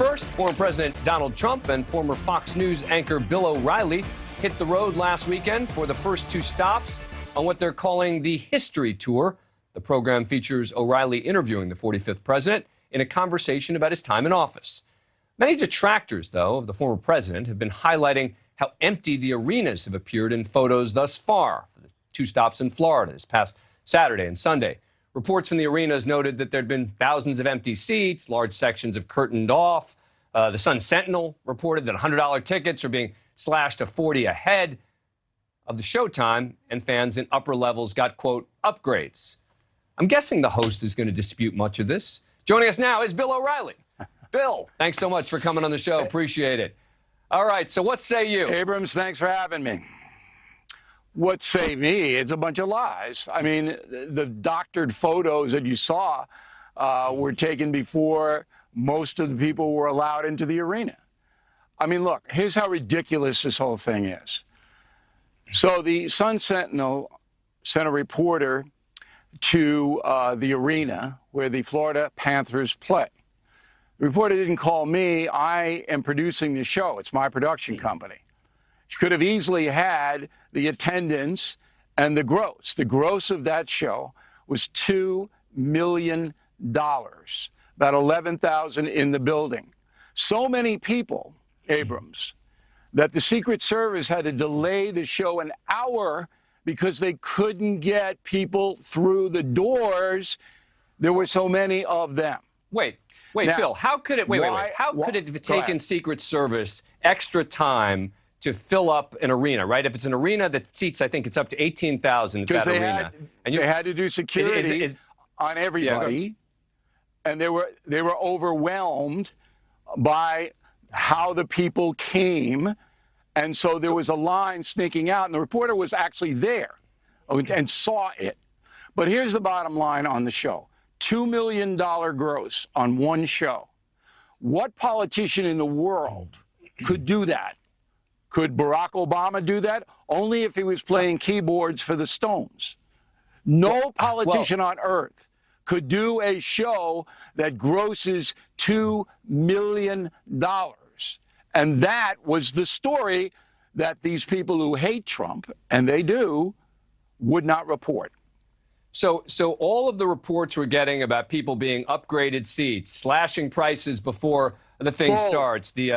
first, former President Donald Trump and former Fox News anchor Bill O'Reilly hit the road last weekend for the first two stops on what they're calling the History Tour. The program features O'Reilly interviewing the 45th president in a conversation about his time in office. Many detractors, though, of the former president have been highlighting how empty the arenas have appeared in photos thus far for the two stops in Florida this past Saturday and Sunday. Reports from the arenas noted that there'd been thousands of empty seats, large sections have curtained off. The Sun-Sentinel reported that $100 tickets are being slashed to $40 a head of the showtime, and fans in upper levels got, quote, upgrades. I'm guessing the host is going to dispute much of this. Joining us now is Bill O'Reilly. Bill, thanks so much for coming on the show. Appreciate it. All right, so what say you? Abrams, thanks for having me. What say me? It's a bunch of lies. I mean, the doctored photos that you saw were taken before most of the people were allowed into the arena. I mean, look, here's how ridiculous this whole thing is. So the Sun-Sentinel sent a reporter to the arena where the Florida Panthers play. The reporter didn't call me. I am producing the show. It's my production company. She could have easily had the attendance and the gross. The gross of that show was $2 million, about 11,000 in the building. So many people, Abrams, that the Secret Service had to delay the show an hour because they couldn't get people through the doors. There were so many of them. Wait, now, Bill, how could it, how could it have taken Secret Service extra time to fill up an arena, right? If it's an arena that seats, I think it's up to 18,000 at that arena. And they had to do security on everybody, and they were overwhelmed by how the people came, and so there was a line sneaking out, and the reporter was actually there and saw it. But here's the bottom line on the show. $2 million gross on one show. What politician in the world could do that? Could Barack Obama do that? Only if he was playing keyboards for the Stones. No politician on earth could do a show that grosses $2 million. And that was the story that these people who hate Trump, and they do, would not report. So all of the reports we're getting about people being upgraded seats, slashing prices before the thing starts, the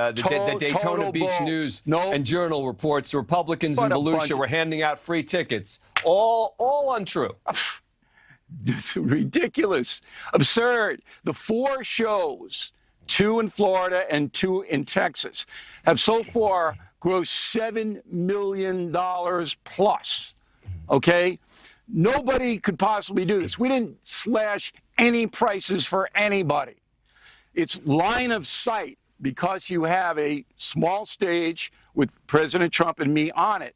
Daytona Beach News and Journal reports, the Republicans in Volusia were handing out free tickets. All untrue. It's ridiculous, absurd. The four shows, 2 in Florida and 2 in Texas, have so far grossed $7 million plus, okay? Nobody could possibly do this. We didn't slash any prices for anybody. It's line of sight because you have a small stage with President Trump and me on it.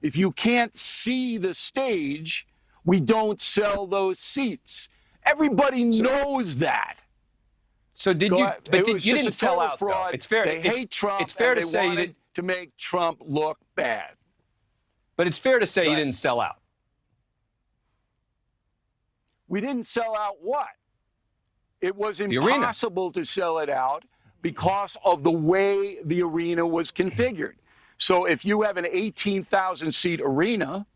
If you can't see the stage, we don't sell those seats. Everybody knows that. So did you? But you didn't sell out. Fraud. It's fair. They hate Trump. It's fair to say you did to make Trump look bad. But it's fair to say you didn't sell out. We didn't sell out what? It was impossible to sell it out because of the way the arena was configured. So if you have an 18,000 seat arena,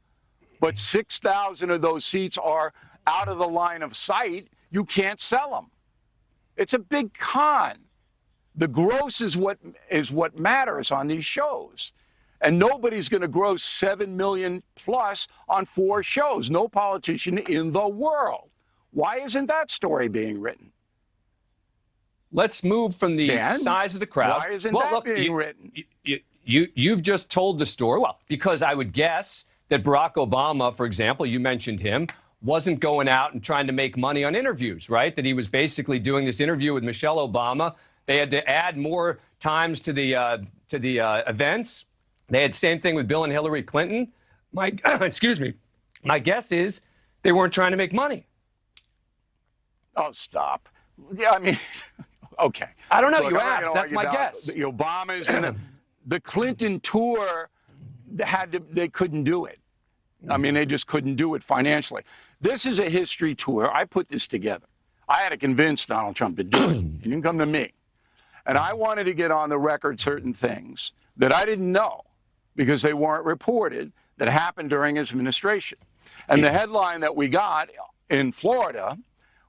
but 6,000 of those seats are out of the line of sight, you can't sell them. It's a big con. The gross is what matters on these shows. And nobody's going to gross $7 million plus on 4 shows. No politician in the world. Why isn't that story being written? Let's move from the size of the crowd. Why isn't that being written? You've just told the story. Well, because I would guess that Barack Obama, for example, you mentioned him, wasn't going out and trying to make money on interviews, right? That he was basically doing this interview with Michelle Obama. They had to add more times to the events. They had the same thing with Bill and Hillary Clinton. Excuse me. My guess is they weren't trying to make money. Oh, stop. Yeah, I mean, okay. I don't know. Look, you asked. That's my guess. The Obamas and the Clinton tour, they couldn't do it. I mean, they just couldn't do it financially. This is a history tour. I put this together. I had to convince Donald Trump to do it. He didn't come to me. And I wanted to get on the record certain things that I didn't know because they weren't reported that happened during his administration. And the headline that we got in Florida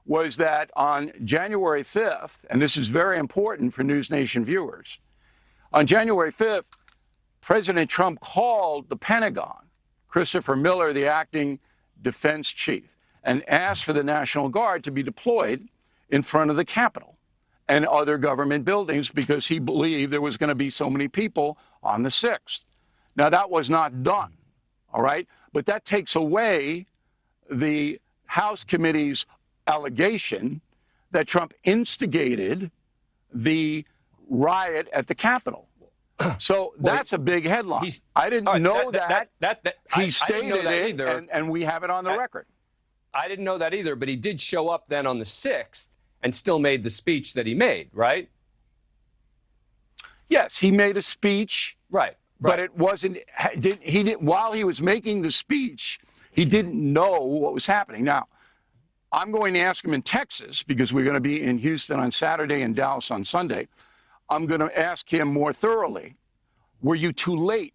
was that on January 5th, and this is very important for News Nation viewers, on January 5th, President Trump called the Pentagon, Christopher Miller, the acting defense chief, and asked for the National Guard to be deployed in front of the Capitol and other government buildings because he believed there was going to be so many people on the 6th. Now, that was not done, all right? But that takes away the House committee's allegation that Trump instigated the riot at the Capitol. So that's a big headline. I didn't know that. He stated it, and we have it on the record. I didn't know that either, but he did show up then on the 6th and still made the speech that he made, right? Yes, he made a speech. Right. But it wasn't, while he was making the speech, he didn't know what was happening. Now, I'm going to ask him in Texas, because we're going to be in Houston on Saturday and Dallas on Sunday. I'm going to ask him more thoroughly, were you too late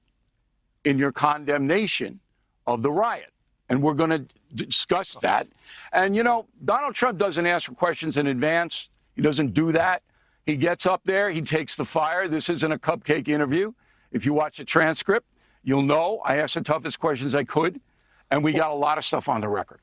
in your condemnation of the riot? And we're going to discuss that. And, you know, Donald Trump doesn't ask for questions in advance. He doesn't do that. He gets up there. He takes the fire. This isn't a cupcake interview. If you watch the transcript, you'll know I asked the toughest questions I could, and we got a lot of stuff on the record.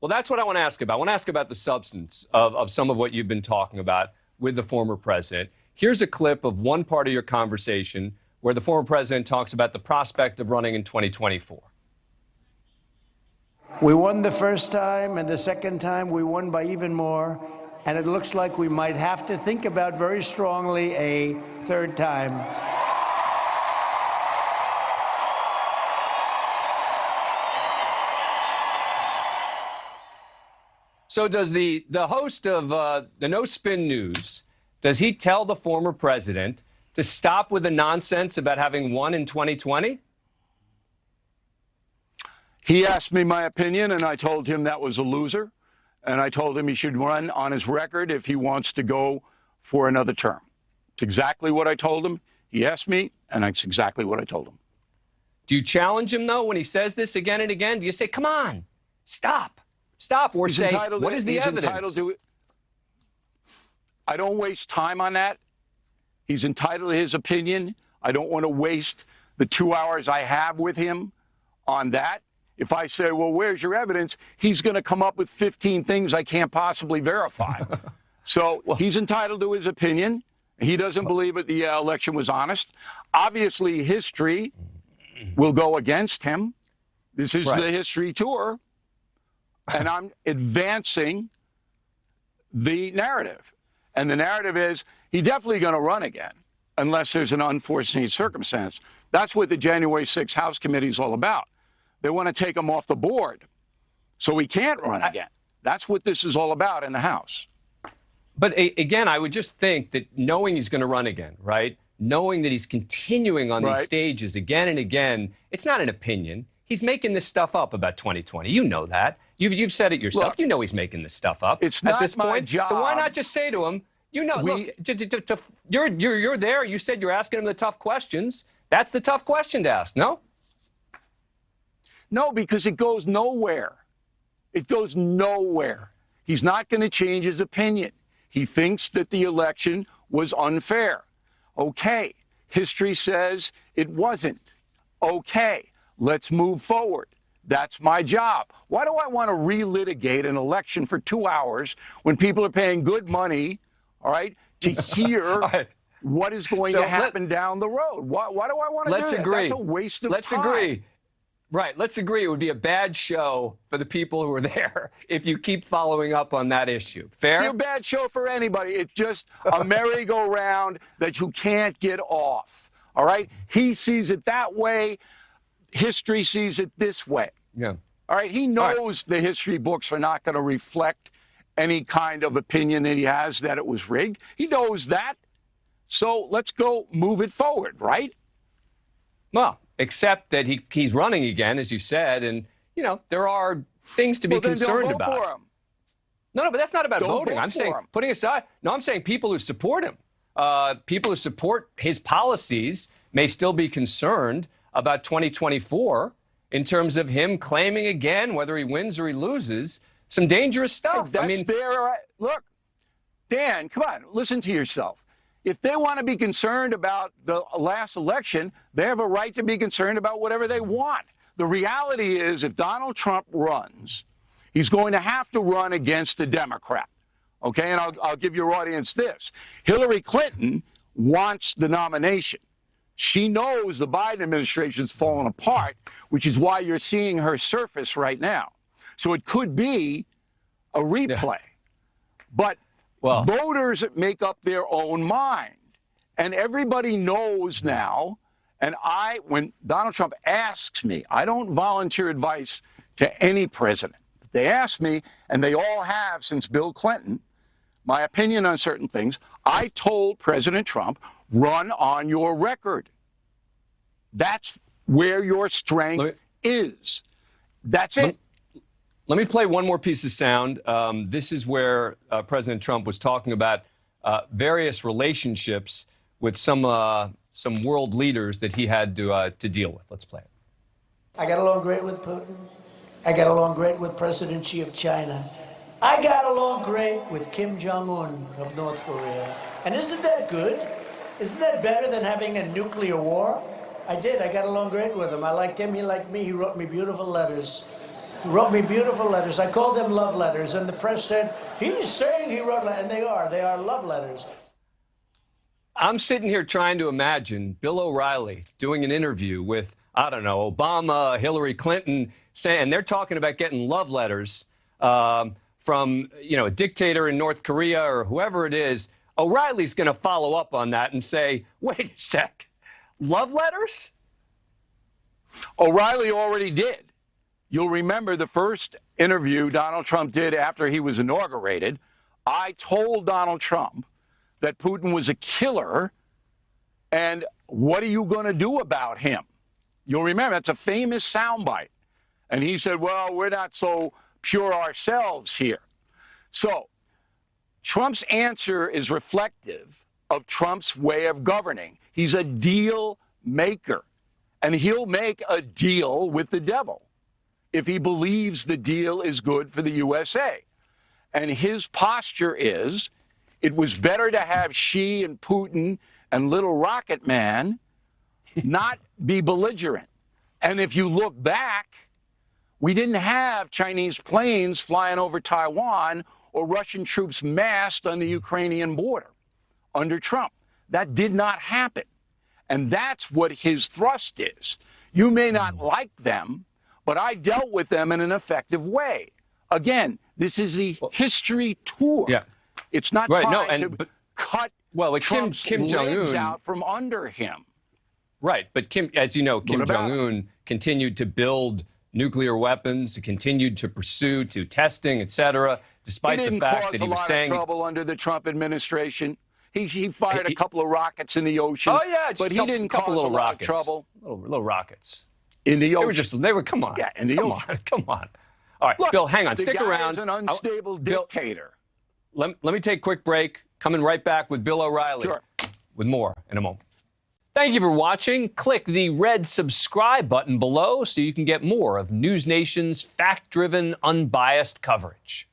Well, that's what I want to ask about. I want to ask about the substance of some of what you've been talking about with the former president. Here's a clip of one part of your conversation where the former president talks about the prospect of running in 2024. We won the first time, and the second time we won by even more. And it looks like we might have to think about very strongly a third time. So does the host of the No Spin News, does he tell the former president to stop with the nonsense about having won in 2020? He asked me my opinion, and I told him that was a loser. And I told him he should run on his record if he wants to go for another term. It's exactly what I told him. He asked me, and that's exactly what I told him. Do you challenge him, though, when he says this again and again? Do you say, come on, stop, or He's say, what is the evidence? Entitled to it. I don't waste time on that. He's entitled to his opinion. I don't want to waste the 2 hours I have with him on that. If I say, well, where's your evidence? He's going to come up with 15 things I can't possibly verify. So he's entitled to his opinion. He doesn't believe that the election was honest. Obviously, history will go against him. This is the history tour. And I'm advancing the narrative. And the narrative is he's definitely going to run again unless there's an unforeseen circumstance. That's what the January 6th House Committee is all about. They want to take him off the board so he can't run again. That's what this is all about in the House. But again, I would just think that knowing he's going to run again, right? Knowing that he's continuing on these stages again and again, it's not an opinion. He's making this stuff up about 2020. You know that. You've said it yourself. Look, you know he's making this stuff up it's at not this my point. job. So why not just say to him, you know, look, you're there. You said you're asking him the tough questions. That's the tough question to ask, no? No, because it goes nowhere. It goes nowhere. He's not going to change his opinion. He thinks that the election was unfair. Okay. History says it wasn't. Okay. Let's move forward. That's my job. Why do I want to relitigate an election for 2 hours when people are paying good money, all right, to hear what is going to happen down the road? Why do I want to do that? Let's agree. That's a waste of time. Let's agree. Right. Let's agree. It would be a bad show for the people who are there if you keep following up on that issue. Fair? It's a bad show for anybody. It's just a merry-go-round that you can't get off. All right? He sees it that way. History sees it this way. Yeah. All right? He knows the history books are not going to reflect any kind of opinion that he has that it was rigged. He knows that. So let's go move it forward, right? Well, except that he's running again, as you said, and, you know, there are things to be concerned don't vote about. For him. No, but that's not about Don't voting. vote I'm saying, him. putting aside, no, I'm saying people who support him. people who support his policies may still be concerned about 2024 in terms of him claiming again, whether he wins or he loses, some dangerous stuff. Look, Dan, come on, listen to yourself. If they want to be concerned about the last election, they have a right to be concerned about whatever they want. The reality is, if Donald Trump runs, he's going to have to run against a Democrat. Okay, and I'll give your audience this. Hillary Clinton wants the nomination. She knows the Biden administration's fallen apart, which is why you're seeing her surface right now. So it could be a replay. But voters make up their own mind. And everybody knows now, and when Donald Trump asks me, I don't volunteer advice to any president. They ask me, and they all have since Bill Clinton, my opinion on certain things. I told President Trump, run on your record. That's where your strength is. That's it. Let me play one more piece of sound. This is where President Trump was talking about various relationships with some world leaders that he had to deal with. Let's play it. I got along great with Putin. I got along great with President Xi of China. I got along great with Kim Jong-un of North Korea. And isn't that good? Isn't that better than having a nuclear war? I did. I got along great with him. I liked him. He liked me. He wrote me beautiful letters. He wrote me beautiful letters. I called them love letters. And the press said, he's saying he wrote letters. And they are. They are love letters. I'm sitting here trying to imagine Bill O'Reilly doing an interview with, I don't know, Obama, Hillary Clinton, saying they're talking about getting love letters from, a dictator in North Korea or whoever it is. O'Reilly's going to follow up on that and say, wait a sec, love letters? O'Reilly already did. You'll remember the first interview Donald Trump did after he was inaugurated. I told Donald Trump that Putin was a killer, and what are you going to do about him? You'll remember, that's a famous soundbite. And he said, well, we're not so pure ourselves here. So Trump's answer is reflective of Trump's way of governing. He's a deal maker, and he'll make a deal with the devil if he believes the deal is good for the USA. And his posture is, it was better to have Xi and Putin and Little Rocket Man not be belligerent. And if you look back, we didn't have Chinese planes flying over Taiwan or Russian troops massed on the Ukrainian border under Trump. That did not happen. And that's what his thrust is. You may not like them, but I dealt with them in an effective way. Again, this is the history tour. Yeah. It's not trying to cut Trump's Kim legs Jong-un out from under him. Right, but Kim, as you know, Kim Jong-un continued to build nuclear weapons, continued to pursue to testing, et cetera, despite the fact that he was saying... He didn't cause a lot of trouble under the Trump administration. He fired a couple of rockets in the ocean. Oh, yeah, but he didn't cause a lot of trouble. Little rockets. In the ocean. They were, come on. Yeah, in the ocean. Come on. All right, Bill, hang on, stick around. The guy is an unstable dictator. Let me take a quick break. Coming right back with Bill O'Reilly. Sure. With more in a moment. Thank you for watching. Click the red subscribe button below so you can get more of News Nation's fact-driven, unbiased coverage.